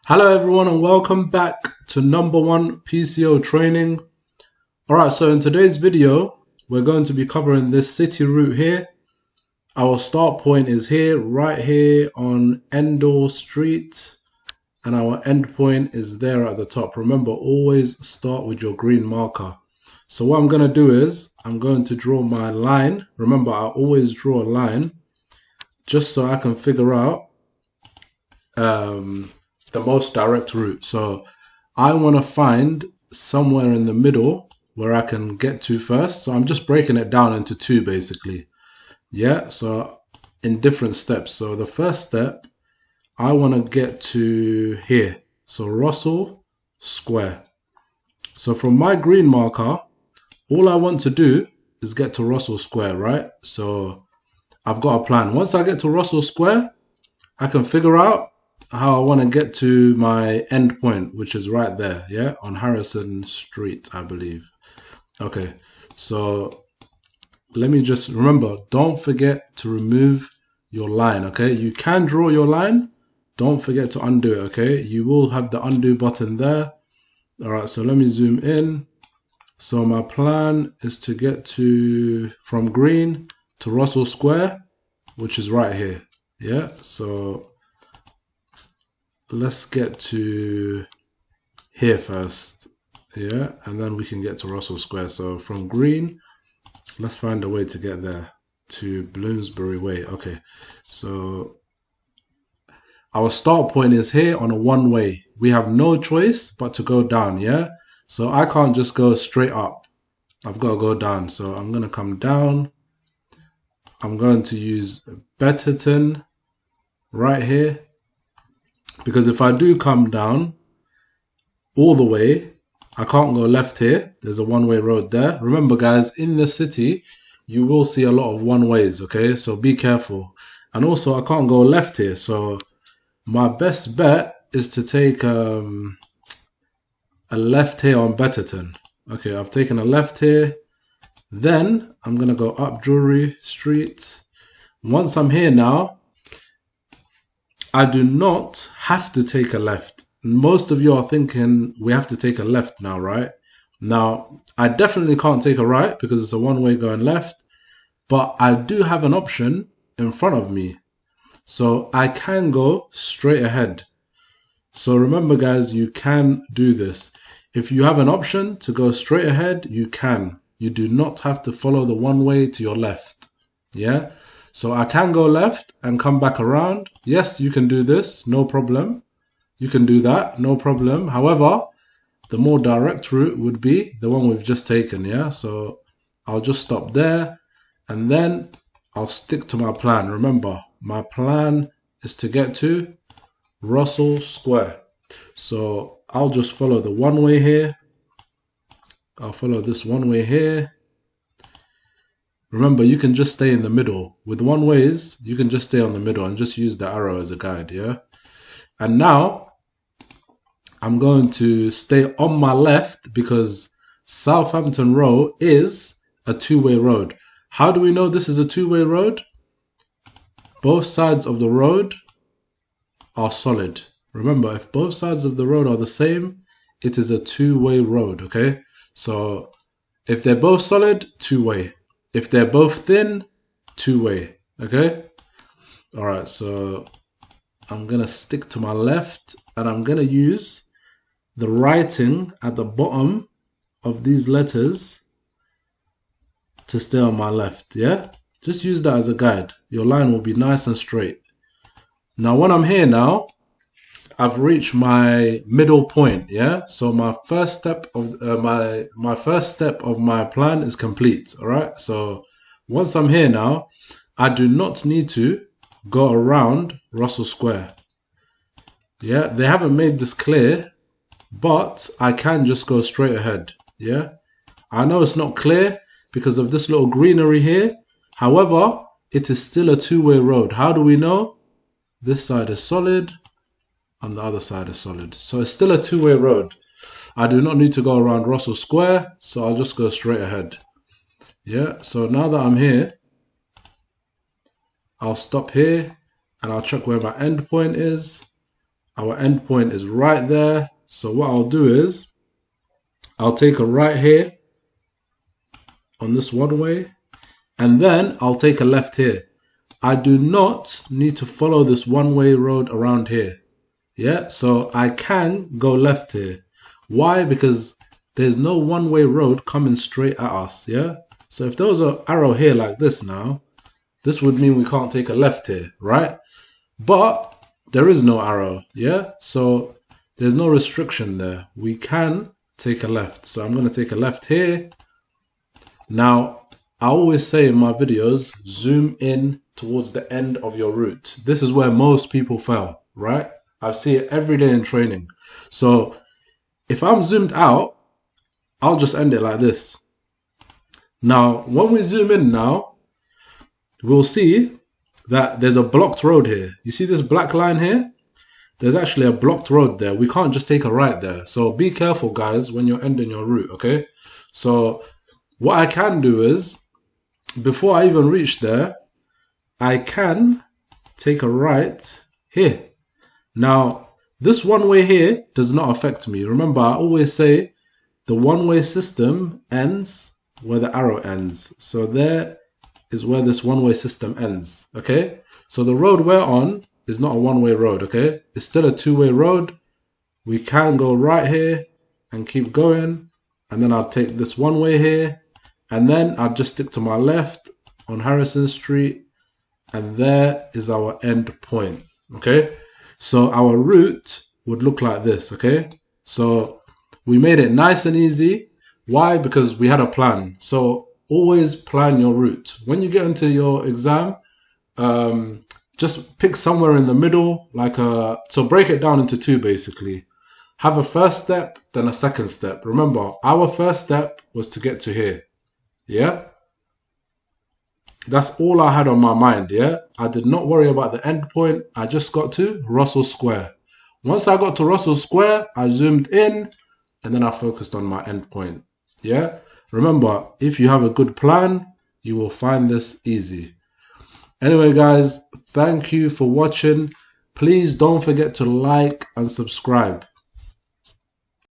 Hello everyone and welcome back to number one PCO training. Alright, so in today's video, we're going to be covering this city route here. Our start point is here, right here on Endor Street. And our end point is there at the top. Remember, always start with your green marker. So what I'm going to do is, I'm going to draw my line. Remember, I always draw a line just so I can figure out the most direct route. So I want to find somewhere in the middle where I can get to first. So I'm just breaking it down into two basically. Yeah, so in different steps. So the first step, I want to get to here. So Russell Square. So from my green marker, all I want to do is get to Russell Square, right? So I've got a plan. Once I get to Russell Square, I can figure out how I want to get to my end point, which is right there, yeah, on Harrison Street, I believe. Okay, so let me just remember, don't forget to remove your line, okay? You can draw your line, don't forget to undo it, okay? You will have the undo button there. All right, so let me zoom in. So my plan is to get to from green to Russell Square, which is right here, yeah? So let's get to here first, yeah, and then we can get to Russell Square. So from green, let's find a way to get there to Bloomsbury Way. Okay, so our start point is here on a one-way. We have no choice but to go down, yeah? So I can't just go straight up. I've got to go down. So I'm going to come down. I'm going to use Betterton right here. Because if I do come down all the way, I can't go left here. There's a one-way road there. Remember, guys, in the city, you will see a lot of one-ways, okay? So be careful. And also, I can't go left here. So my best bet is to take a left here on Betterton. Okay, I've taken a left here. Then I'm going to go up Drury Street. Once I'm here now, I do not have to take a left. Most of you are thinking we have to take a left now, right? Now, I definitely can't take a right because it's a one-way going left, but I do have an option in front of me. So I can go straight ahead. So remember, guys, you can do this. If you have an option to go straight ahead, you can. You do not have to follow the one-way to your left. Yeah? So I can go left and come back around. Yes, you can do this, no problem. You can do that, no problem. However, the more direct route would be the one we've just taken, yeah? So I'll just stop there and then I'll stick to my plan. Remember, my plan is to get to Russell Square. So I'll just follow the one-way here. I'll follow this one-way here. Remember, you can just stay in the middle. With one-ways, you can just stay on the middle and just use the arrow as a guide, yeah? And now, I'm going to stay on my left because Southampton Row is a two-way road. How do we know this is a two-way road? Both sides of the road are solid. Remember, if both sides of the road are the same, it is a two-way road, okay? So, if they're both solid, two-way. If they're both thin, two-way, okay? All right, so I'm going to stick to my left and I'm going to use the writing at the bottom of these letters to stay on my left, yeah? Just use that as a guide. Your line will be nice and straight. Now, when I'm here now, I've reached my middle point, yeah? So my first step of my plan is complete, all right? So once I'm here now, I do not need to go around Russell Square. Yeah, they haven't made this clear, but I can just go straight ahead, yeah? I know it's not clear because of this little greenery here. However, it is still a two-way road. How do we know? This side is solid. And the other side is solid. So it's still a two-way road. I do not need to go around Russell Square, so I'll just go straight ahead. Yeah, so now that I'm here, I'll stop here and I'll check where my end point is. Our endpoint is right there. So what I'll do is I'll take a right here on this one way, and then I'll take a left here. I do not need to follow this one-way road around here. Yeah, so I can go left here. Why? Because there's no one-way road coming straight at us. Yeah, so if there was an arrow here like this now, this would mean we can't take a left here, right? But there is no arrow. Yeah, so there's no restriction there. We can take a left. So I'm going to take a left here. Now, I always say in my videos, zoom in towards the end of your route. This is where most people fail, right? I see it every day in training. So if I'm zoomed out, I'll just end it like this. Now, when we zoom in now, we'll see that there's a blocked road here. You see this black line here? There's actually a blocked road there. We can't just take a right there. So be careful, guys, when you're ending your route, okay? So what I can do is, before I even reach there, I can take a right here. Now, this one-way here does not affect me. Remember, I always say the one-way system ends where the arrow ends. So there is where this one-way system ends, okay? So the road we're on is not a one-way road, okay? It's still a two-way road. We can go right here and keep going. And then I'll take this one-way here. And then I'll just stick to my left on Harrison Street. And there is our end point, okay? So our route would look like this, okay? So we made it nice and easy. Why? Because we had a plan. So always plan your route. When you get into your exam, just pick somewhere in the middle, so break it down into two basically. Have a first step, then a second step. Remember, our first step was to get to here. Yeah? That's all I had on my mind, yeah? I did not worry about the end point. I just got to Russell Square. Once I got to Russell Square, I zoomed in and then I focused on my end point. Yeah? Remember, if you have a good plan, you will find this easy. Anyway, guys, thank you for watching. Please don't forget to like and subscribe.